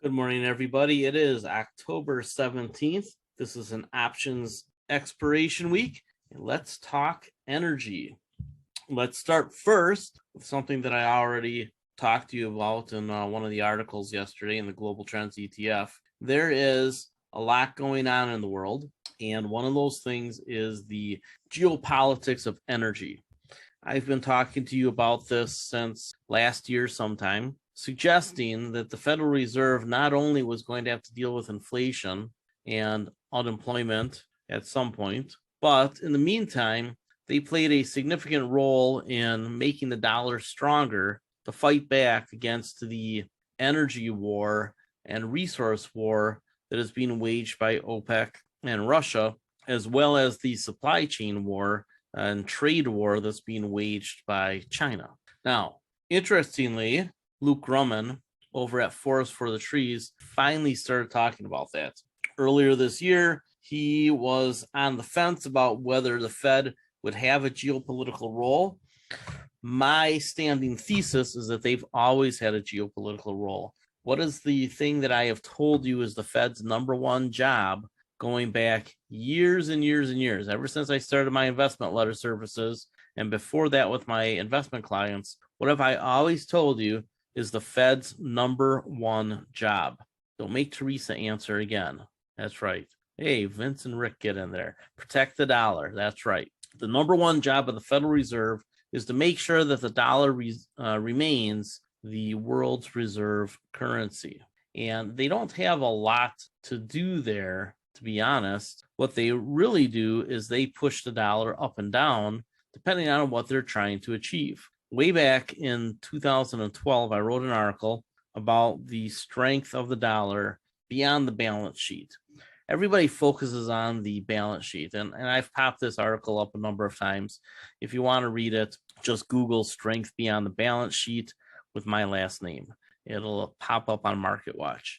Good morning, everybody. It is October 17th. This is an options expiration week. Let's talk energy. Let's start first with something that I already talked to you about in one of the articles yesterday in the Global Trends ETF. There is a lot going on in the world, and one of those things is the geopolitics of energy. I've been talking to you about this since last year sometime, suggesting that the Federal Reserve not only was going to have to deal with inflation and unemployment at some point, but in the meantime, they played a significant role in making the dollar stronger to fight back against the energy war and resource war that is being waged by OPEC and Russia, as well as the supply chain war and trade war that's being waged by China. Now, interestingly, Luke Grumman over at Forest for the Trees finally started talking about that. Earlier this year, he was on the fence about whether the Fed would have a geopolitical role. My standing thesis is that they've always had a geopolitical role. What is the thing that I have told you is the Fed's number one job going back years and years and years, ever since I started my investment letter services and before that with my investment clients? What have I always told you is the Fed's number one job? Don't make Teresa answer again. That's right. Hey, Vince and Rick, get in there. Protect the dollar. That's right. The number one job of the Federal Reserve is to make sure that the dollar remains the world's reserve currency. And they don't have a lot to do there, to be honest. What they really do is they push the dollar up and down depending on what they're trying to achieve. Way back in 2012, I wrote an article about the strength of the dollar beyond the balance sheet. Everybody focuses on the balance sheet, and I've popped this article up a number of times. If you want to read it, just Google strength beyond the balance sheet with my last name. It'll pop up on MarketWatch.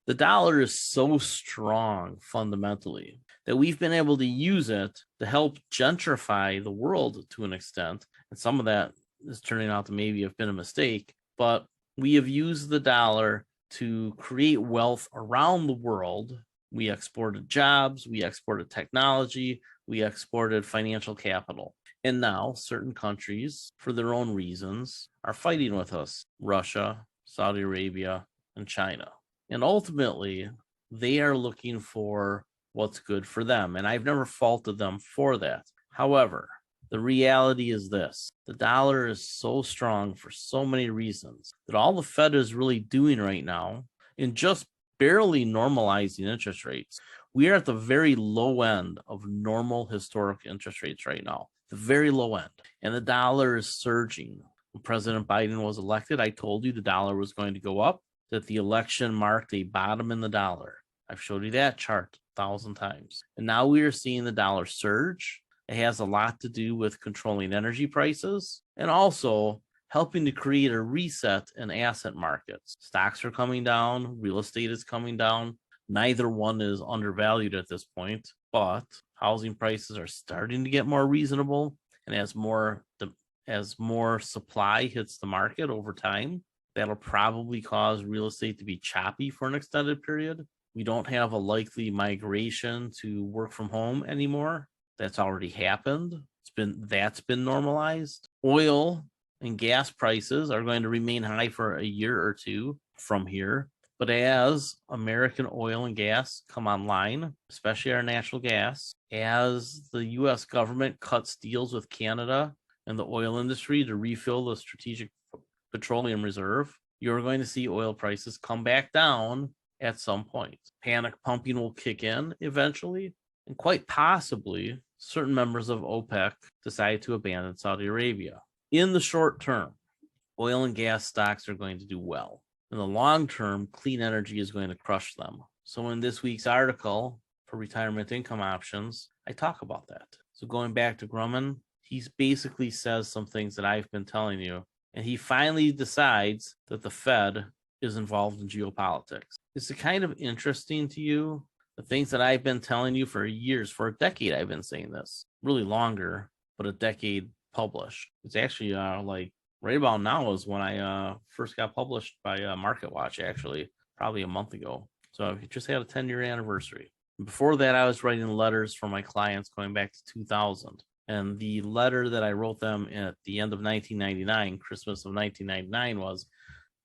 The dollar is so strong fundamentally that we've been able to use it to help gentrify the world to an extent. And some of that is turning out to maybe have been a mistake, but we have used the dollar to create wealth around the world. We exported jobs, we exported technology, we exported financial capital. And now certain countries, for their own reasons, are fighting with us: Russia, Saudi Arabia, and China. And ultimately, they are looking for what's good for them. And I've never faulted them for that. However, the reality is this: the dollar is so strong for so many reasons that all the Fed is really doing right now in just barely normalizing interest rates. We are at the very low end of normal historic interest rates right now, the very low end. And the dollar is surging. When President Biden was elected, I told you the dollar was going to go up, that the election marked a bottom in the dollar. I've showed you that chart 1,000 times. And now we are seeing the dollar surge. It has a lot to do with controlling energy prices and also helping to create a reset in asset markets. Stocks are coming down, real estate is coming down. Neither one is undervalued at this point, but housing prices are starting to get more reasonable. And as more supply hits the market over time, that'll probably cause real estate to be choppy for an extended period. We don't have a likely migration to work from home anymore. That's already happened. That's been normalized. Oil and gas prices are going to remain high for a year or two from here. But as American oil and gas come online, especially our natural gas, as the U.S. government cuts deals with Canada and the oil industry to refill the strategic petroleum reserve, you're going to see oil prices come back down at some point. Panic pumping will kick in eventually, and quite possibly certain members of OPEC decide to abandon Saudi Arabia. In the short term, oil and gas stocks are going to do well. In the long term, clean energy is going to crush them. So in this week's article for retirement income options, I talk about that. So going back to Grumman, he basically says some things that I've been telling you, and he finally decides that the Fed is involved in geopolitics. Is it kind of interesting to you? The things that I've been telling you for years, for a decade, I've been saying this, really longer, but a decade published. It's actually like right about now is when I first got published by MarketWatch, actually. probably a month ago. So it just had a 10-year anniversary. Before that, I was writing letters for my clients going back to 2000. And the letter that I wrote them at the end of 1999, Christmas of 1999, was,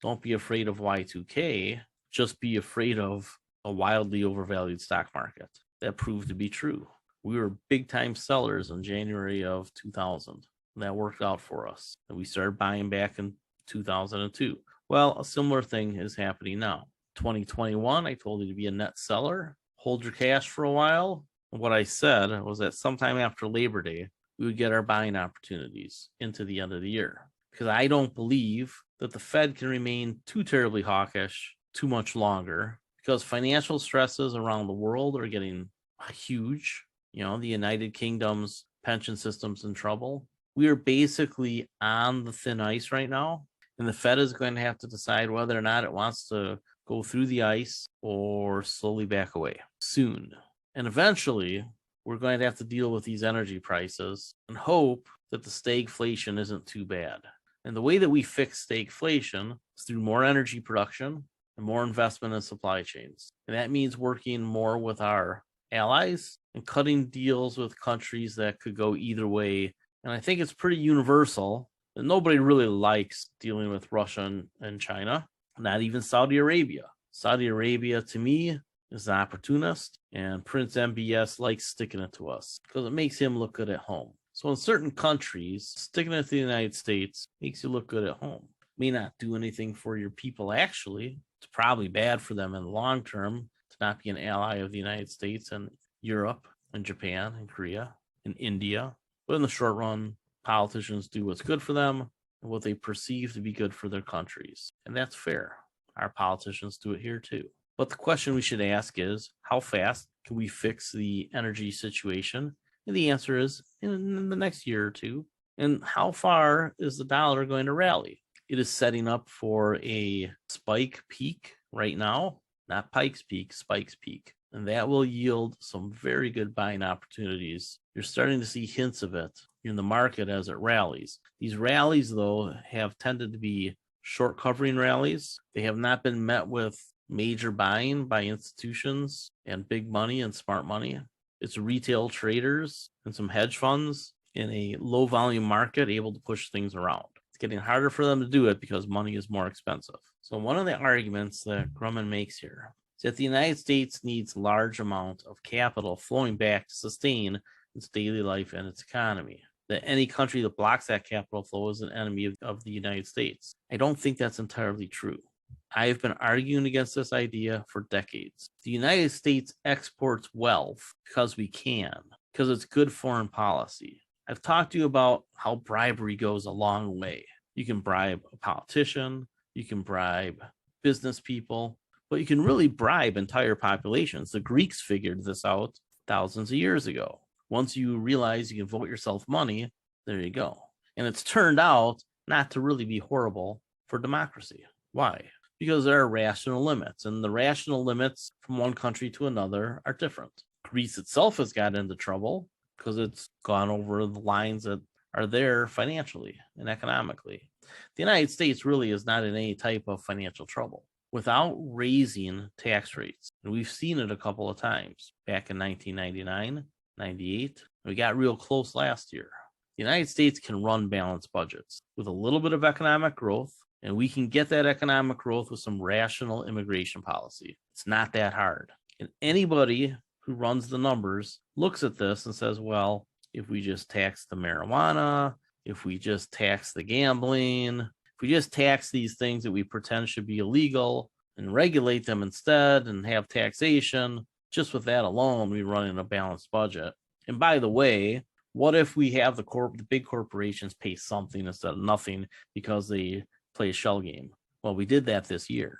don't be afraid of Y2K, just be afraid of a wildly overvalued stock market. That proved to be true. We were big time sellers in January of 2000. And that worked out for us. And we started buying back in 2002. Well, a similar thing is happening now. 2021, I told you to be a net seller, hold your cash for a while. What I said was that sometime after Labor Day, we would get our buying opportunities into the end of the year. Because I don't believe that the Fed can remain too terribly hawkish too much longer, because financial stresses around the world are getting huge. You know, the United Kingdom's pension system's in trouble. We are basically on the thin ice right now, and the Fed is going to have to decide whether or not it wants to go through the ice or slowly back away soon. And eventually, we're going to have to deal with these energy prices and hope that the stagflation isn't too bad. And the way that we fix stagflation is through more energy production and more investment in supply chains. And that means working more with our allies and cutting deals with countries that could go either way. And I think it's pretty universal that nobody really likes dealing with Russia and China, not even Saudi Arabia. Saudi Arabia, to me, is an opportunist, and Prince MBS likes sticking it to us because it makes him look good at home. So in certain countries, sticking it to the United States makes you look good at home. May not do anything for your people, actually. It's probably bad for them in the long term to not be an ally of the United States and Europe and Japan and Korea and India. But in the short run, politicians do what's good for them and what they perceive to be good for their countries. And that's fair. Our politicians do it here too. But the question we should ask is, how fast can we fix the energy situation? And the answer is in the next year or two. And how far is the dollar going to rally? It is setting up for a spike peak right now, not Pike's Peak, Spike's Peak. And that will yield some very good buying opportunities. You're starting to see hints of it in the market as it rallies. These rallies, though, have tended to be short covering rallies. They have not been met with major buying by institutions and big money and smart money. It's retail traders and some hedge funds in a low volume market able to push things around. It's getting harder for them to do it because money is more expensive. So one of the arguments that Grumman makes here is that the United States needs large amount of capital flowing back to sustain its daily life and its economy. That any country that blocks that capital flow is an enemy of the United States. I don't think that's entirely true. I have been arguing against this idea for decades. The United States exports wealth because we can, because it's good foreign policy. I've talked to you about how bribery goes a long way. You can bribe a politician, you can bribe business people, but you can really bribe entire populations. The Greeks figured this out thousands of years ago. Once you realize you can vote yourself money, there you go. And it's turned out not to really be horrible for democracy. Why? Because there are rational limits, and the rational limits from one country to another are different. Greece itself has got into trouble because it's gone over the lines that are there financially and economically. The United States really is not in any type of financial trouble without raising tax rates. And we've seen it a couple of times back in 1999, 98. We got real close last year. The United States can run balanced budgets with a little bit of economic growth, and we can get that economic growth with some rational immigration policy. It's not that hard. And anybody who runs the numbers looks at this and says, well, if we just tax the marijuana, if we just tax the gambling, if we just tax these things that we pretend should be illegal and regulate them instead and have taxation, just with that alone, we run in a balanced budget. And by the way, what if we have the big corporations pay something instead of nothing because they play a shell game? Well, we did that this year.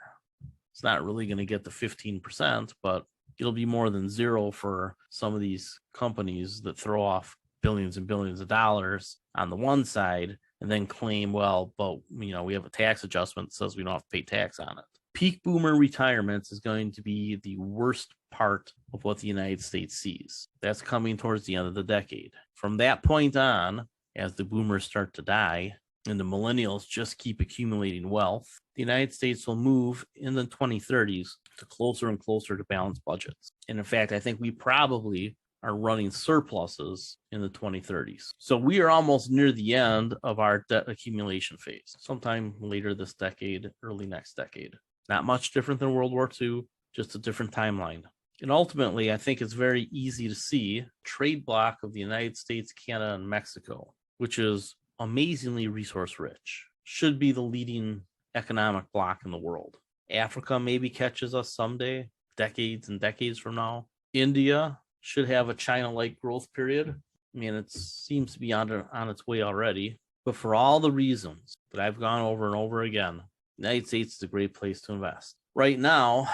It's not really going to get to 15%, but it'll be more than zero for some of these companies that throw off billions and billions of dollars on the one side and then claim, well, but we have a tax adjustment that says we don't have to pay tax on it. Peak boomer retirements is going to be the worst part of what the United States sees. That's coming towards the end of the decade. From that point on, as the boomers start to die, and the millennials just keep accumulating wealth, the United States will move in the 2030s to closer and closer to balanced budgets. And in fact, I think we probably are running surpluses in the 2030s. So we are almost near the end of our debt accumulation phase, sometime later this decade, early next decade. Not much different than World War II, just a different timeline. And ultimately, I think it's very easy to see trade bloc of the United States, Canada, and Mexico, which is amazingly resource rich, should be the leading economic bloc in the world. Africa maybe catches us someday, decades and decades from now. India should have a China-like growth period. I mean, it seems to be on its way already. But for all the reasons that I've gone over and over again, the United States is a great place to invest. Right now,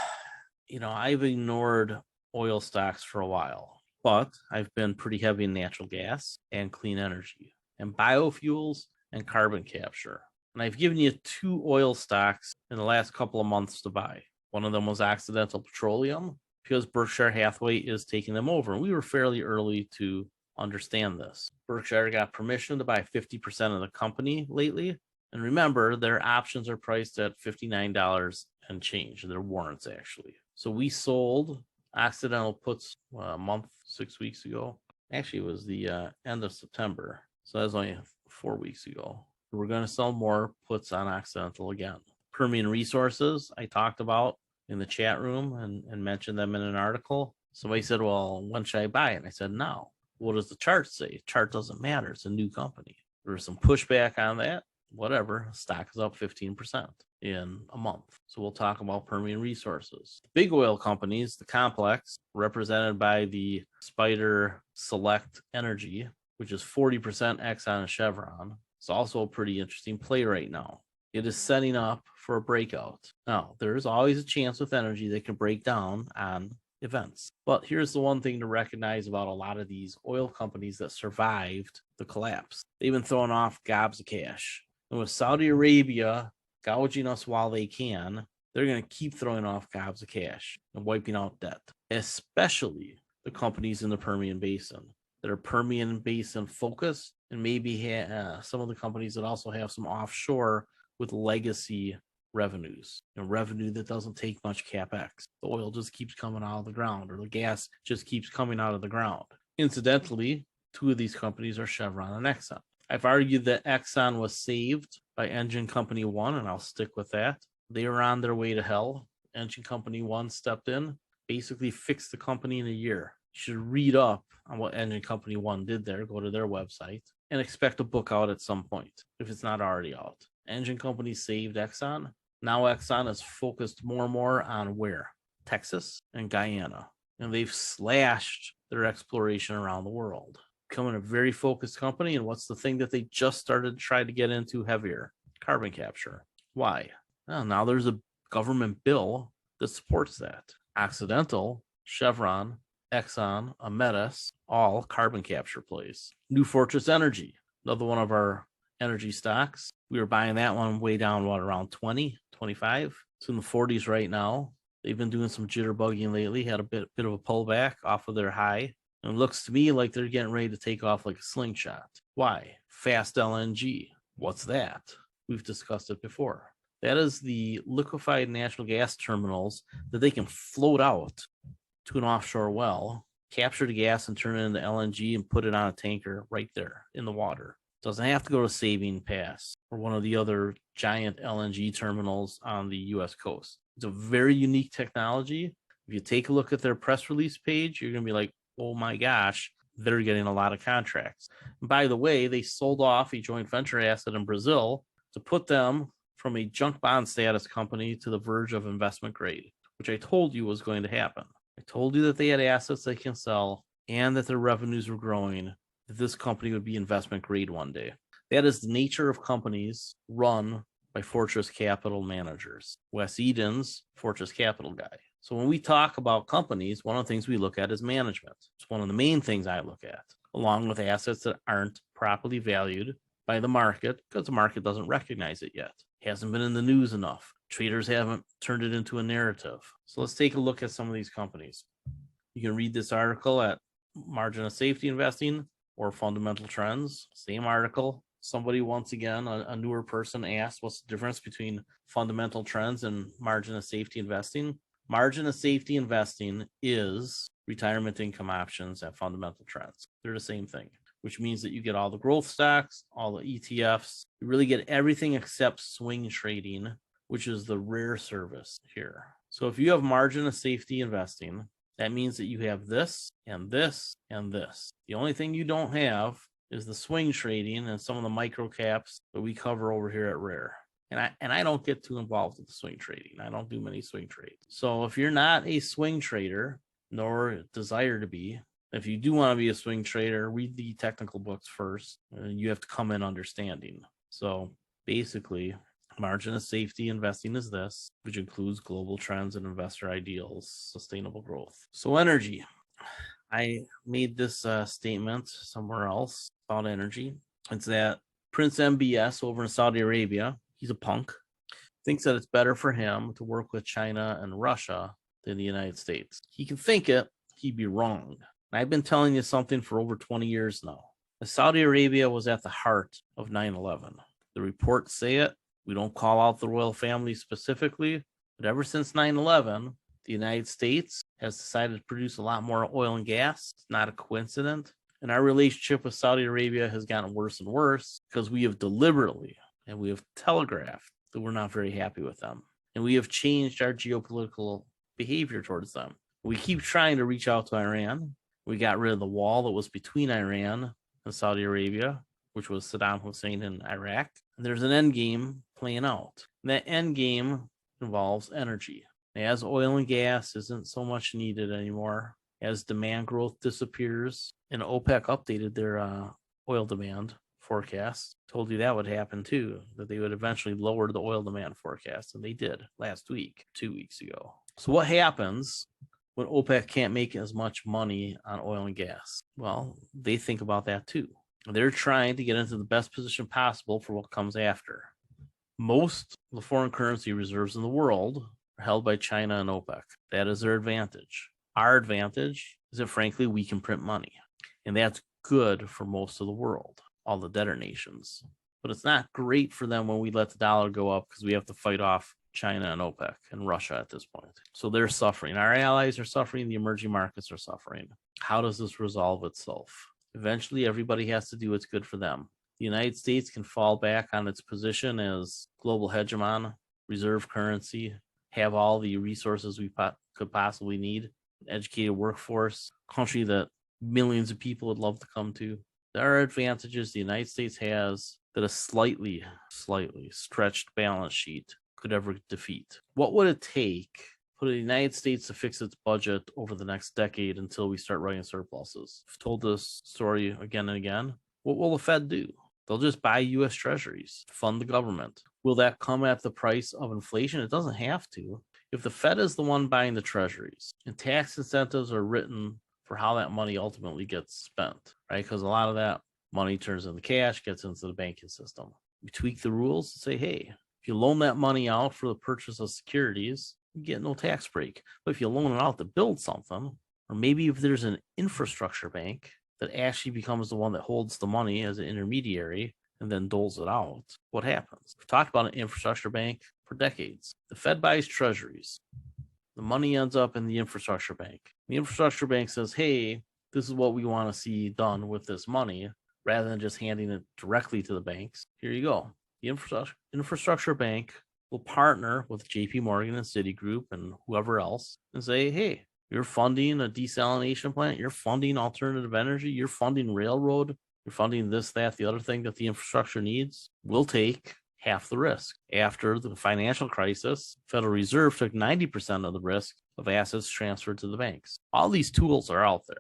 I've ignored oil stocks for a while, but I've been pretty heavy in natural gas and clean energy and biofuels and carbon capture. And I've given you 2 oil stocks in the last couple of months to buy. One of them was Occidental Petroleum, because Berkshire Hathaway is taking them over. And we were fairly early to understand this. Berkshire got permission to buy 50% of the company lately. And remember, their options are priced at $59 and change. Their warrants, actually. So we sold Occidental puts a month, 6 weeks ago. Actually, it was the end of September. So that was only 4 weeks ago. We're going to sell more puts on Occidental again. Permian Resources, I talked about in the chat room and mentioned them in an article. Somebody said, well, when should I buy it? And I said, now. What does the chart say? Chart doesn't matter. It's a new company. There was some pushback on that. Whatever. Stock is up 15% in a month. So we'll talk about Permian Resources. Big oil companies, the complex, represented by the Spider Select Energy, which is 40% Exxon and Chevron. It's also a pretty interesting play right now. It is setting up for a breakout. Now, there is always a chance with energy that can break down on events. But here's the one thing to recognize about a lot of these oil companies that survived the collapse. They've been throwing off gobs of cash. And with Saudi Arabia gouging us while they can, they're going to keep throwing off gobs of cash and wiping out debt, especially the companies in the Permian Basin that are Permian Basin focused, and maybe some of the companies that also have some offshore with legacy revenues, revenue that doesn't take much capex. The oil just keeps coming out of the ground, or the gas just keeps coming out of the ground. Incidentally, 2 of these companies are Chevron and Exxon. I've argued that Exxon was saved by Engine Company 1, and I'll stick with that. They were on their way to hell. Engine Company 1 stepped in, basically fixed the company in a year. You should read up on what Engine Company 1 did there, go to their website, and expect a book out at some point, if it's not already out. Engine Company saved Exxon. Now Exxon is focused more and more on where? Texas and Guyana. And they've slashed their exploration around the world. Becoming a very focused company. And what's the thing that they just started to try to get into heavier? Carbon capture. Why? Well, now there's a government bill that supports that. Occidental, Chevron, Exxon, Ametis, all carbon capture plays. New Fortress Energy, another one of our energy stocks. We were buying that one way down, around 20, 25. It's in the 40s right now. They've been doing some jitterbugging lately, had a bit of a pullback off of their high. And it looks to me like they're getting ready to take off like a slingshot. Why? Fast LNG. What's that? We've discussed it before. That is the liquefied natural gas terminals that they can float out to an offshore well, capture the gas and turn it into LNG and put it on a tanker right there in the water. Doesn't have to go to Sabine Pass or one of the other giant LNG terminals on the U.S. coast. It's a very unique technology. If you take a look at their press release page, you're going to be like, oh my gosh, they're getting a lot of contracts. And by the way, they sold off a joint venture asset in Brazil to put them from a junk bond status company to the verge of investment grade, which I told you was going to happen. I told you that they had assets they can sell and that their revenues were growing, that this company would be investment grade one day. That is the nature of companies run by Fortress Capital managers. Wes Edens, Fortress Capital guy. So when we talk about companies, one of the things we look at is management. It's one of the main things I look at, along with assets that aren't properly valued by the market because the market doesn't recognize it yet. It hasn't been in the news enough. Traders haven't turned it into a narrative. So let's take a look at some of these companies. You can read this article at Margin of Safety Investing or Fundamental Trends. Same article, somebody, once again, a newer person asked, what's the difference between fundamental trends and margin of safety investing? Margin of safety investing is retirement income options at fundamental trends. They're the same thing, which means that you get all the growth stocks, all the ETFs. You really get everything except swing trading, which is the rare service here. So if you have margin of safety investing, that means that you have this and this and this. The only thing you don't have is the swing trading and some of the micro caps that we cover over here at Rare. And I don't get too involved with the swing trading. I don't do many swing trades. So if you're not a swing trader, nor desire to be, if you do want to be a swing trader, read the technical books first, and you have to come in understanding. So basically, margin of safety investing is this, which includes global trends and investor ideals, sustainable growth. So energy. I made this statement somewhere else about energy. It's that Prince MBS over in Saudi Arabia, he's a punk, thinks that it's better for him to work with China and Russia than the United States. He can think it, he'd be wrong. And I've been telling you something for over 20 years now. Saudi Arabia was at the heart of 9/11. The reports say it. We don't call out the royal family specifically, but ever since 9/11, the United States has decided to produce a lot more oil and gas. It's not a coincidence. And our relationship with Saudi Arabia has gotten worse and worse because we have deliberately and we have telegraphed that we're not very happy with them. And we have changed our geopolitical behavior towards them. We keep trying to reach out to Iran. We got rid of the wall that was between Iran and Saudi Arabia, which was Saddam Hussein and Iraq. And there's an end game playing out. And that end game involves energy. As oil and gas isn't so much needed anymore, as demand growth disappears, and OPEC updated their oil demand forecast, told you that would happen too, that they would eventually lower the oil demand forecast, and they did last week, 2 weeks ago. So what happens when OPEC can't make as much money on oil and gas? Well, they think about that too. They're trying to get into the best position possible for what comes after. Most of the foreign currency reserves in the world are held by China and OPEC. That is their advantage. Our advantage is that, frankly, we can print money. And that's good for most of the world, all the debtor nations. But it's not great for them when we let the dollar go up because we have to fight off China and OPEC and Russia at this point. So they're suffering. Our allies are suffering. The emerging markets are suffering. How does this resolve itself? Eventually, everybody has to do what's good for them. The United States can fall back on its position as global hegemon, reserve currency, have all the resources we could possibly need, an educated workforce, country that millions of people would love to come to. There are advantages the United States has that a slightly stretched balance sheet could ever defeat. What would it take for the United States to fix its budget over the next decade until we start writing surpluses? I've told this story again and again. What will the Fed do? They'll just buy U.S. treasuries, fund the government. Will that come at the price of inflation? It doesn't have to. If the Fed is the one buying the treasuries and tax incentives are written for how that money ultimately gets spent, right? Because a lot of that money turns into cash, gets into the banking system. We tweak the rules to say, hey, if you loan that money out for the purchase of securities, you get no tax break. But if you loan it out to build something, or maybe if there's an infrastructure bank that actually becomes the one that holds the money as an intermediary and then doles it out, what happens? We've talked about an infrastructure bank for decades. The Fed buys treasuries. The money ends up in the infrastructure bank. The infrastructure bank says, hey, this is what we want to see done with this money, rather than just handing it directly to the banks. Here you go. The infrastructure bank will partner with JP Morgan and Citigroup and whoever else and say, hey, you're funding a desalination plant, you're funding alternative energy, you're funding railroad, you're funding this, that, the other thing that the infrastructure needs. We'll take half the risk. After the financial crisis, Federal Reserve took 90% of the risk of assets transferred to the banks. All these tools are out there.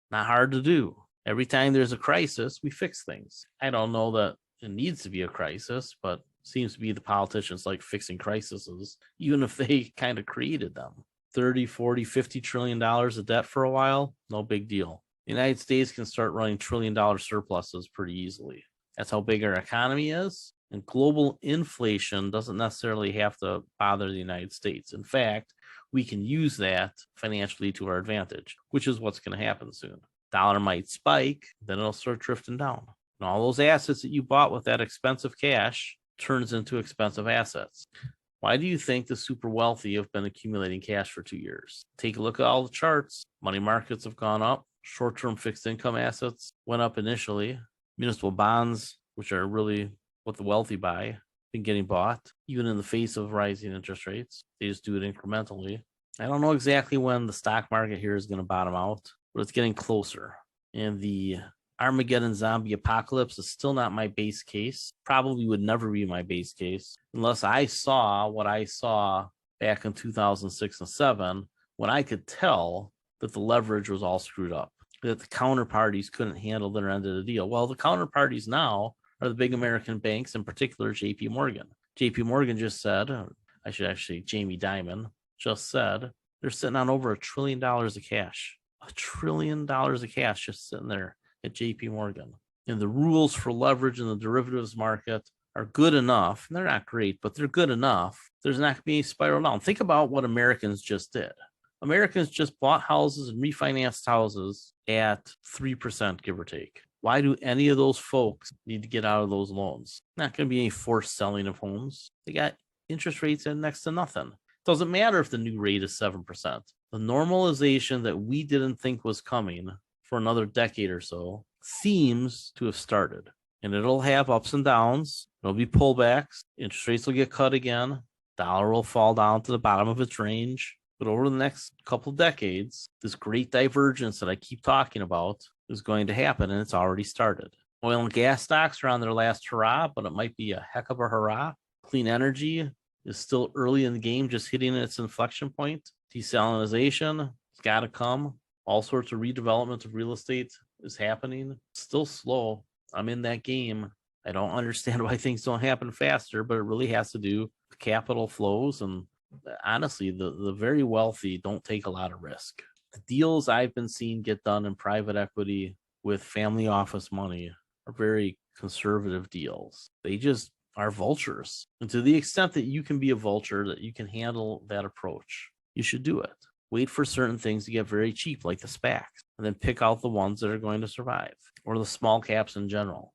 Not hard to do. Every time there's a crisis, we fix things. I don't know that it needs to be a crisis, but seems to be the politicians like fixing crises, even if they kind of created them. 30, 40, $50 trillion of debt for a while, no big deal. The United States can start running trillion-dollar surpluses pretty easily. That's how big our economy is. And global inflation doesn't necessarily have to bother the United States. In fact, we can use that financially to our advantage, which is what's going to happen soon. Dollar might spike, then it'll start drifting down. And all those assets that you bought with that expensive cash turns into expensive assets. Why do you think the super wealthy have been accumulating cash for 2 years? Take a look at all the charts. Money markets have gone up. Short-term fixed income assets went up initially. Municipal bonds, which are really what the wealthy buy, been getting bought, even in the face of rising interest rates. They just do it incrementally. I don't know exactly when the stock market here is going to bottom out, but it's getting closer. And the Armageddon zombie apocalypse is still not my base case. Probably would never be my base case unless I saw what I saw back in 2006 and 7, when I could tell that the leverage was all screwed up, that the counterparties couldn't handle their end of the deal. Well, the counterparties now are the big American banks, in particular JP Morgan. JP Morgan just said, Jamie Dimon just said, they're sitting on over $1 trillion of cash. $1 trillion of cash just sitting there at JP Morgan. And the rules for leverage in the derivatives market are good enough. And they're not great, but they're good enough. There's not going to be any spiral down. Think about what Americans just did. Americans just bought houses and refinanced houses at 3%, give or take. Why do any of those folks need to get out of those loans? Not going to be any forced selling of homes. They got interest rates at next to nothing. Doesn't matter if the new rate is 7%. The normalization that we didn't think was coming for another decade or so seems to have started. And it'll have ups and downs. There'll be pullbacks. Interest rates will get cut again. Dollar will fall down to the bottom of its range. But over the next couple of decades, this great divergence that I keep talking about is going to happen, and it's already started. Oil and gas stocks are on their last hurrah, but it might be a heck of a hurrah. Clean energy is still early in the game, just hitting its inflection point. Desalinization has got to come. All sorts of redevelopment of real estate is happening. Still slow. I'm in that game. I don't understand why things don't happen faster, but it really has to do with capital flows. And honestly, the very wealthy don't take a lot of risk. The deals I've been seeing get done in private equity with family office money are very conservative deals. They just are vultures. And to the extent that you can be a vulture, that you can handle that approach, you should do it. Wait for certain things to get very cheap, like the SPACs, and then pick out the ones that are going to survive, or the small caps in general,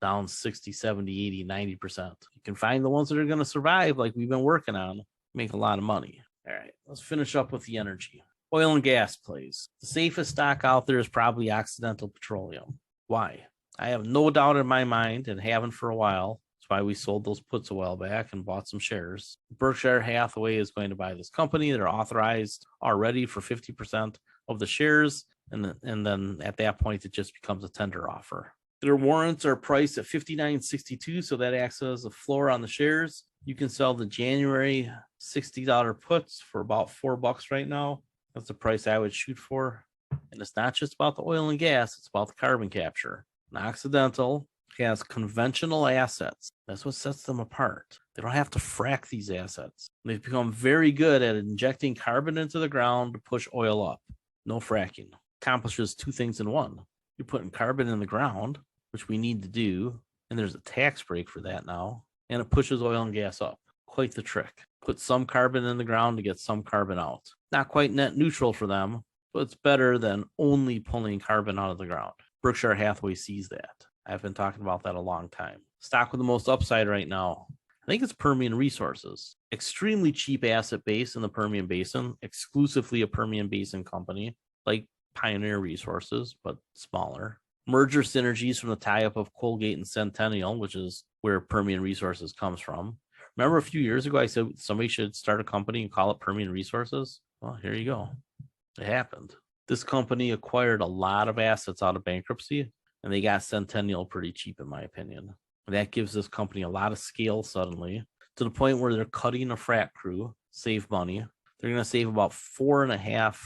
down 60, 70, 80, 90%. You can find the ones that are going to survive, like we've been working on, make a lot of money. All right, let's finish up with the energy. Oil and gas plays. The safest stock out there is probably Occidental Petroleum. Why? I have no doubt in my mind, and haven't for a while. That's why we sold those puts a while back and bought some shares. Berkshire Hathaway is going to buy this company. They're authorized already for 50% of the shares. And then at that point, it just becomes a tender offer. Their warrants are priced at $59.62, so that acts as a floor on the shares. You can sell the January $60 puts for about $4 right now. That's the price I would shoot for. And it's not just about the oil and gas, it's about the carbon capture. And Occidental has conventional assets. That's what sets them apart. They don't have to frack these assets. They've become very good at injecting carbon into the ground to push oil up. No fracking. Accomplishes two things in one. You're putting carbon in the ground, which we need to do, and there's a tax break for that now, and it pushes oil and gas up. Quite the trick. Put some carbon in the ground to get some carbon out. Not quite net neutral for them, but it's better than only pulling carbon out of the ground. Berkshire Hathaway sees that. I've been talking about that a long time. Stock with the most upside right now, I think it's Permian Resources. Extremely cheap asset base in the Permian Basin, exclusively a Permian Basin company, like Pioneer Resources, but smaller. Merger synergies from the tie-up of Colgate and Centennial, which is where Permian Resources comes from. Remember a few years ago, I said somebody should start a company and call it Permian Resources? Well, here you go. It happened. This company acquired a lot of assets out of bankruptcy, and they got Centennial pretty cheap, in my opinion. And that gives this company a lot of scale suddenly, to the point where they're cutting a frac crew, save money. They're going to save about $4.5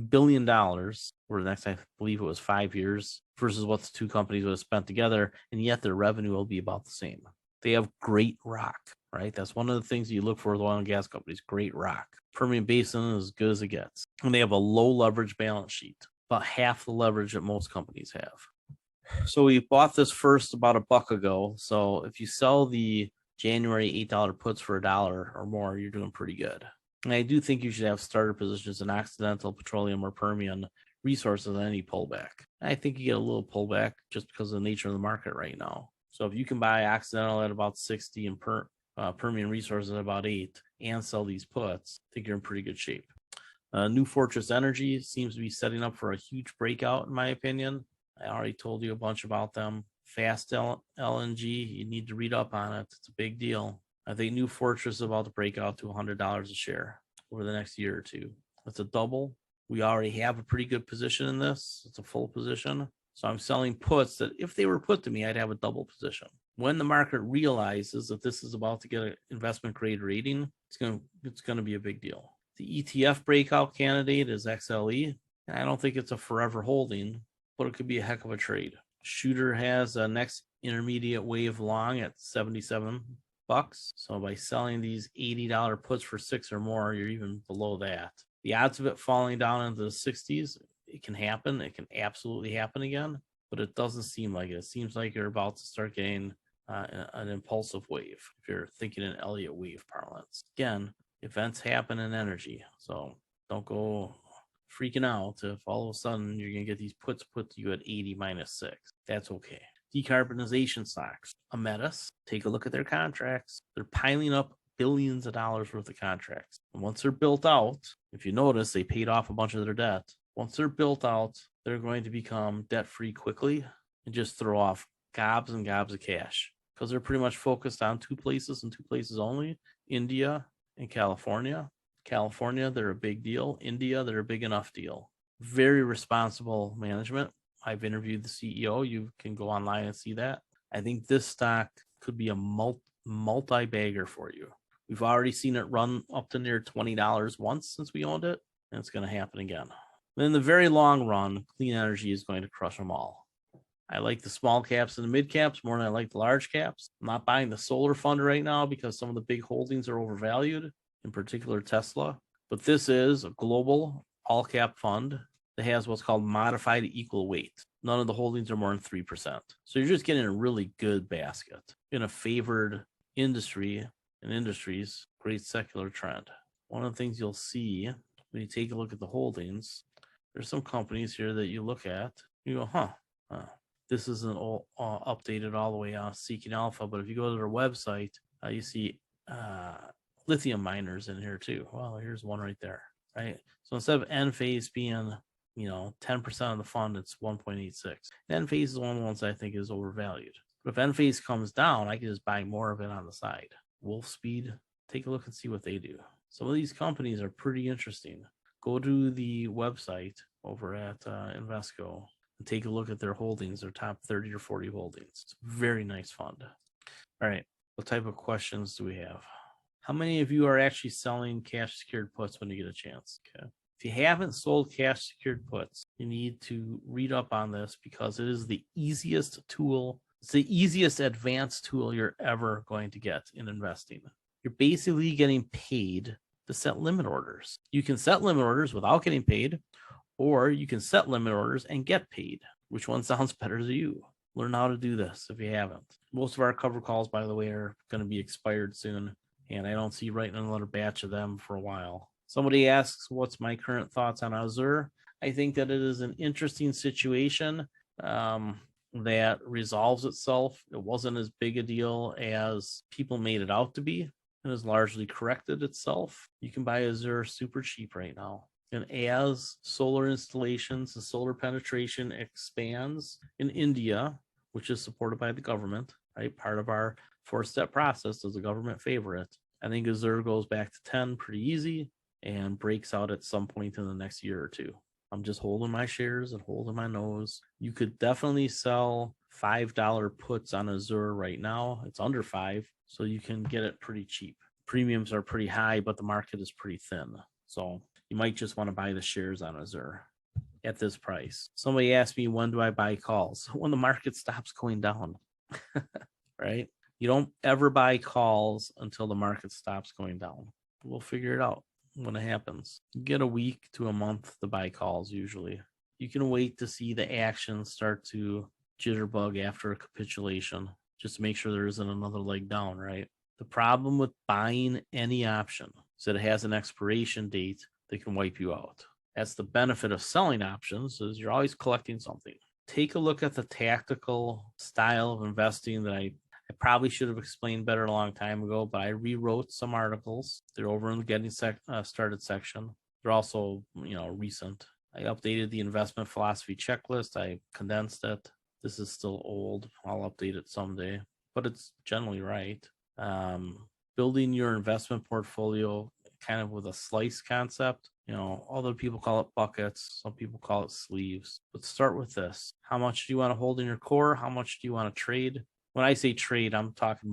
billion over the next, I believe it was 5 years, versus what the two companies would have spent together, and yet their revenue will be about the same. They have great rock, right? That's one of the things you look for with oil and gas companies, great rock. Permian Basin is as good as it gets. And they have a low leverage balance sheet, about half the leverage that most companies have. So we bought this first about $1 ago. So if you sell the January $8 puts for $1 or more, you're doing pretty good. And I do think you should have starter positions in Occidental Petroleum or Permian resources on any pullback. I think you get a little pullback just because of the nature of the market right now. So if you can buy Occidental at about 60 and Permian Resources at about 8 and sell these puts, I think you're in pretty good shape. New Fortress Energy seems to be setting up for a huge breakout, in my opinion. I already told you a bunch about them. Fast LNG, you need to read up on it. It's a big deal. I think New Fortress is about to break out to $100 a share over the next year or two. That's a double. We already have a pretty good position in this. It's a full position. So I'm selling puts that if they were put to me, I'd have a double position. When the market realizes that this is about to get an investment grade rating, it's going to be a big deal. The ETF breakout candidate is XLE. And I don't think it's a forever holding, but it could be a heck of a trade. Shooter has a next intermediate wave long at $77. So by selling these $80 puts for 6 or more, you're even below that. The odds of it falling down into the 60s, it can happen. It can absolutely happen again, but it doesn't seem like it. It seems like you're about to start getting an impulsive wave, if you're thinking in Elliott wave parlance. Again, events happen in energy, so don't go freaking out if all of a sudden you're going to get these puts put to you at 80 minus 6. That's okay. Decarbonization stocks, Ametis, take a look at their contracts. They're piling up billions of dollars worth of contracts. And once they're built out, if you notice, they paid off a bunch of their debt. Once they're built out, they're going to become debt-free quickly and just throw off gobs and gobs of cash because they're pretty much focused on 2 places and 2 places only, India and California. California, they're a big deal. India, they're a big enough deal. Very responsible management. I've interviewed the CEO. You can go online and see that. I think this stock could be a multi-bagger for you. We've already seen it run up to near $20 once since we owned it, and it's going to happen again. But in the very long run, clean energy is going to crush them all. I like the small caps and the mid caps more than I like the large caps. I'm not buying the solar fund right now because some of the big holdings are overvalued, in particular Tesla. But this is a global all cap fund that has what's called modified equal weight. None of the holdings are more than 3%. So you're just getting a really good basket in a favored industry and industries, great secular trend. One of the things you'll see when you take a look at the holdings, there's some companies here that you look at, you go, this isn't all updated all the way on Seeking Alpha, but if you go to their website, you see lithium miners in here too. Well, here's one right there, right? So instead of Enphase being 10% of the fund, it's 1.86. Enphase is one of the ones I think is overvalued. But if Enphase comes down, I can just buy more of it on the side. Wolfspeed, take a look and see what they do. Some of these companies are pretty interesting. Go to the website over at Invesco and take a look at their holdings, their top 30 or 40 holdings. It's a very nice fund. All right, what type of questions do we have? How many of you are actually selling cash secured puts when you get a chance? Okay. If you haven't sold cash secured puts, you need to read up on this because it is the easiest tool. It's the easiest advanced tool you're ever going to get in investing. You're basically getting paid to set limit orders. You can set limit orders without getting paid, or you can set limit orders and get paid. Which one sounds better to you? Learn how to do this if you haven't. Most of our cover calls, by the way, are going to be expired soon, and I don't see writing another batch of them for a while. Somebody asks, what's my current thoughts on Azure? I think that it is an interesting situation that resolves itself. It wasn't as big a deal as people made it out to be, and has largely corrected itself. You can buy Azure super cheap right now. And as solar installations and solar penetration expands in India, which is supported by the government, right? Part of our 4-step process, does the government favor it? I think Azure goes back to 10 pretty easy and breaks out at some point in the next year or two. I'm just holding my shares and holding my nose. You could definitely sell $5 puts on Azure right now. It's under 5, so you can get it pretty cheap. Premiums are pretty high, but the market is pretty thin. So you might just want to buy the shares on Azure at this price. Somebody asked me, when do I buy calls? When the market stops going down, right? You don't ever buy calls until the market stops going down. We'll figure it out when it happens. You get a week to a month to buy calls usually. You can wait to see the action start to jitterbug after a capitulation, just to make sure there isn't another leg down, right? The problem with buying any option is that it has an expiration date that can wipe you out. That's the benefit of selling options, is you're always collecting something. Take a look at the tactical style of investing that I probably should have explained better a long time ago, but I rewrote some articles. They're over in the Getting Started section. They're also, recent. I updated the investment philosophy checklist. I condensed it. This is still old. I'll update it someday, but it's generally right. Building your investment portfolio kind of with a slice concept. Other people call it buckets. Some people call it sleeves. But start with this. How much do you want to hold in your core? How much do you want to trade? When I say trade, I'm talking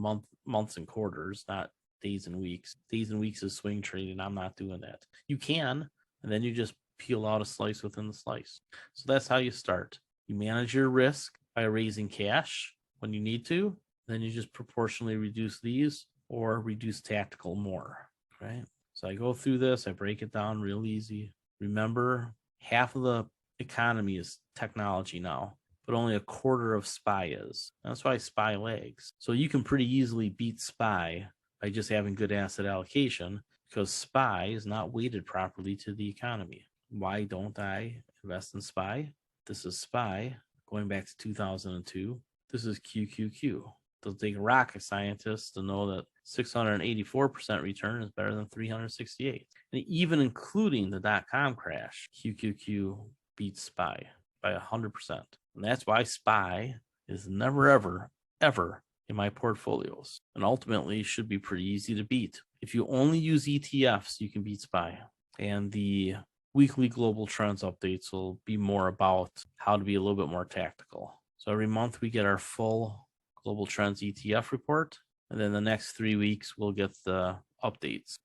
months and quarters, not days and weeks. Days and weeks is swing trading. I'm not doing that. You can, and then you just peel out a slice within the slice. So that's how you start. You manage your risk by raising cash when you need to. Then you just proportionally reduce these or reduce tactical more, right? So I go through this, I break it down real easy. Remember, half of the economy is technology now, but only a quarter of SPY is. That's why SPY lags. So you can pretty easily beat SPY by just having good asset allocation, because SPY is not weighted properly to the economy. Why don't I invest in SPY? This is SPY going back to 2002. This is QQQ. It'll take a rocket scientist to know that 684% return is better than 368. And even including the dot-com crash, QQQ beats SPY by 100%. And that's why SPY is never, ever in my portfolios, and ultimately should be pretty easy to beat. If you only use ETFs, you can beat SPY. And the weekly global trends updates will be more about how to be a little bit more tactical. So every month we get our full global trends ETF report, and then the next 3 weeks we'll get the updates,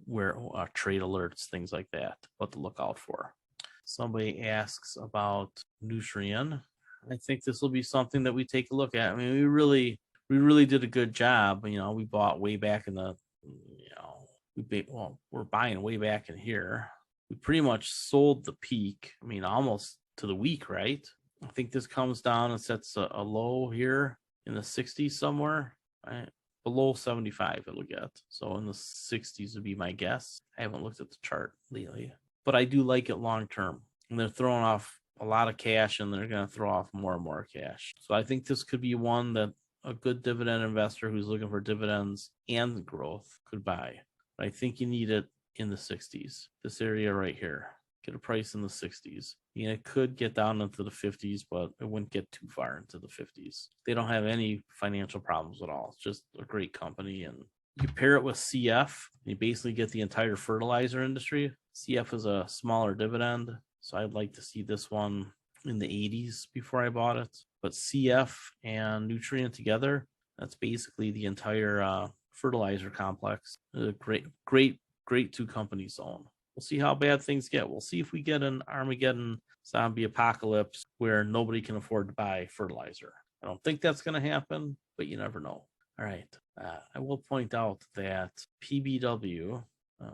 where trade alerts, things like that, what to look out for. Somebody asks about Nutrien. I think this will be something that we take a look at. I mean, we really did a good job. We bought way back in the, we're buying way back in here. We pretty much sold the peak. I mean, almost to the week, right? I think this comes down and sets a low here in the 60s somewhere, right? Below 75 it'll get. So in the 60s would be my guess. I haven't looked at the chart lately, but I do like it long term. And they're throwing off a lot of cash, and they're going to throw off more and more cash. So I think this could be one that a good dividend investor who's looking for dividends and growth could buy. But I think you need it in the 60s, this area right here. Get a price in the 60s. It could get down into the 50s, but it wouldn't get too far into the 50s. They don't have any financial problems at all. It's just a great company. And you pair it with CF, you basically get the entire fertilizer industry. CF is a smaller dividend, so I'd like to see this one in the 80s before I bought it. But CF and Nutrien together, that's basically the entire fertilizer complex. Great two companies own. We'll see how bad things get. We'll see if we get an Armageddon zombie apocalypse where nobody can afford to buy fertilizer. I don't think that's going to happen, but you never know. All right. I will point out that PBW,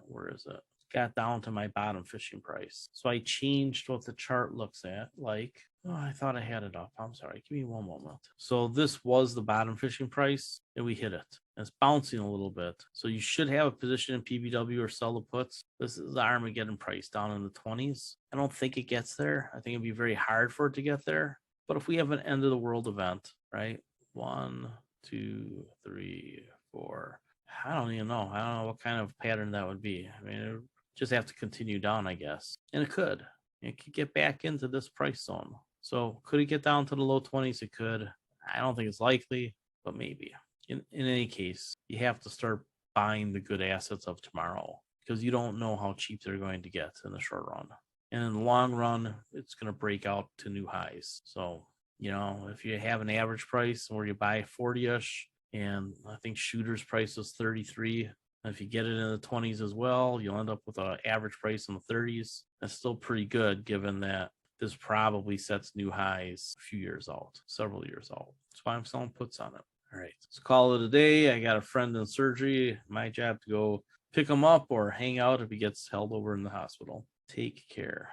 where is it? Got down to my bottom fishing price. So I changed what the chart looks at like. Oh, I thought I had it up. I'm sorry. Give me one moment. So this was the bottom fishing price, and we hit it. It's bouncing a little bit. So you should have a position in PBW or sell the puts. This is the Armageddon price down in the 20s. I don't think it gets there. I think it'd be very hard for it to get there. But if we have an end of the world event, right? 1, 2, 3, 4. I don't even know. I don't know what kind of pattern that would be. I mean, it would just have to continue down, I guess. And it could. It could get back into this price zone. So could it get down to the low 20s? It could. I don't think it's likely, but maybe. In any case, you have to start buying the good assets of tomorrow, because you don't know how cheap they're going to get in the short run. And in the long run, it's going to break out to new highs. So, if you have an average price where you buy 40-ish, and I think Shooter's price is 33, and if you get it in the 20s as well, you'll end up with an average price in the 30s. That's still pretty good, given that this probably sets new highs a few years out, several years out. That's why I'm selling puts on it. All right, let's call it a day. I got a friend in surgery. My job to go pick him up or hang out if he gets held over in the hospital. Take care.